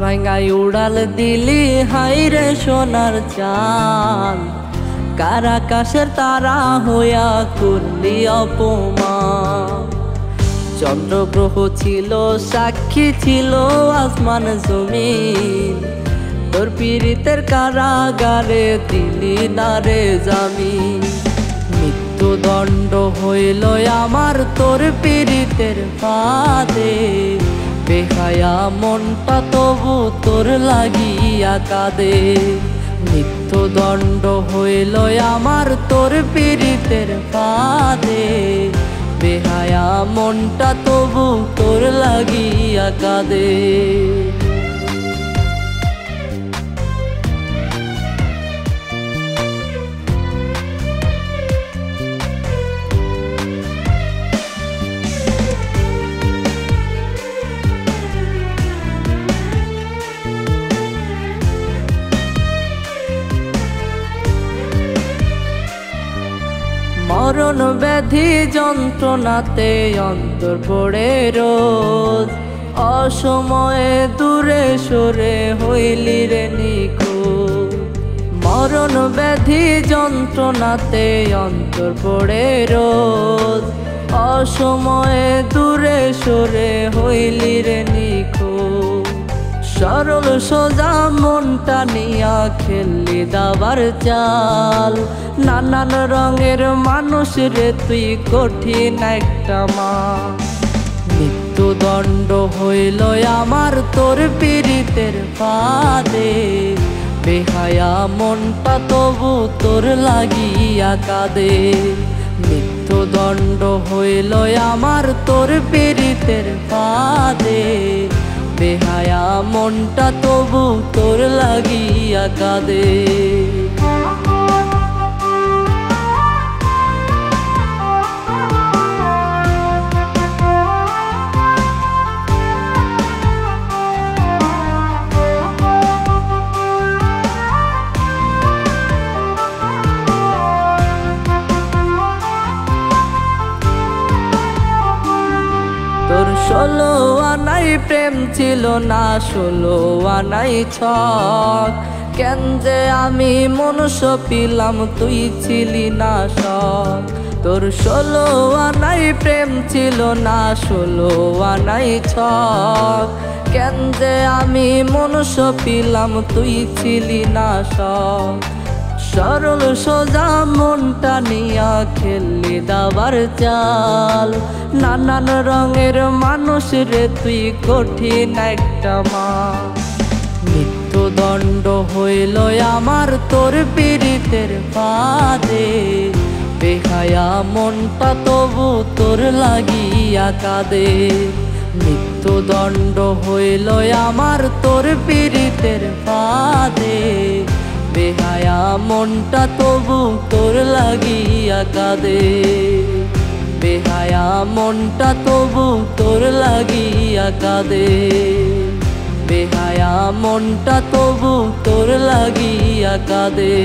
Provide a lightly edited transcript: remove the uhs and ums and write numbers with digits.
ভাঙাই উড়াল দিলি হাইরে সোনার চাঁদ, কার আকাশের তারা হইয়া করলি অপমান। চন্দ্র গ্রহ ছিল সাক্ষী ছিল আসমান জমিন, তোর পীড়িতের কারাগারে দিলি না রে জামিন। মৃত্যুদণ্ড হইল আমার তোর পীড়িতের ফাঁদে, বেহায়া মনটা তবু তোর লাগিয়া কাঁদে। মৃত্যুদণ্ড হইল আমার তোর পীড়িতের ফাঁদে, বেহায়া মনটা তবু তোর লাগিয়া কাঁদে। মরণ ব্যাধি যন্ত্রণাতে অন্তর পড়ে রোজ, অসময়ে দূরে সরে হইলি রে নিখোঁজ। মরণ ব্যাধি যন্ত্রণাতে অন্তর পড়ে রোজ, অসময়ে দূরে সরে হইলি রে নিখোঁজ। সরল সোজা মনটা নিয়া খেললি দাবার চাল, নানান রঙের মানুষ রে তুই কঠিন একটা মা। মৃত্যুদণ্ড হইল আমার তোর পীড়িতের ফাঁদে, বেহায়া মনটা তবু তোর লাগিয়া কাঁদে। মৃত্যুদণ্ড হইল আমার তোর পীড়িতের ফাঁদে, বেহায়া মনটা তবু তোর লাগিয়া কাঁদে। তোর 16 আনাই প্রেম ছিল না 16 আনাই ছক, কেন যে আমি মনুষ্য পিলাম তুই ছিলি না শখ। তোর 16 আনাই প্রেম ছিল না 16 আনাই ছক, কেন যে আমি মনুষ্য পিলাম তুই ছিলি না শখ। সরল সোজা মনটা নিয়া খেললি দাবার চাল, নানান রঙের মানুষ রে তুই কঠিন একটা মা। মৃত্যুদণ্ড হইল আমার তোর পীড়িতের ফাঁদে, বেহায়া মনটা তবু তোর লাগিয়া কাঁদে। মৃত্যুদণ্ড হইল আমার তোর পীড়িতের ফাঁদে, বেহায়া মনটা তবু তোর লাগিয়া কাঁদে। বেহায়া মনটা তবু তোর লাগিয়া কাঁদে, বেহায়া মনটা তবু তোর লাগিয়া কাঁদে।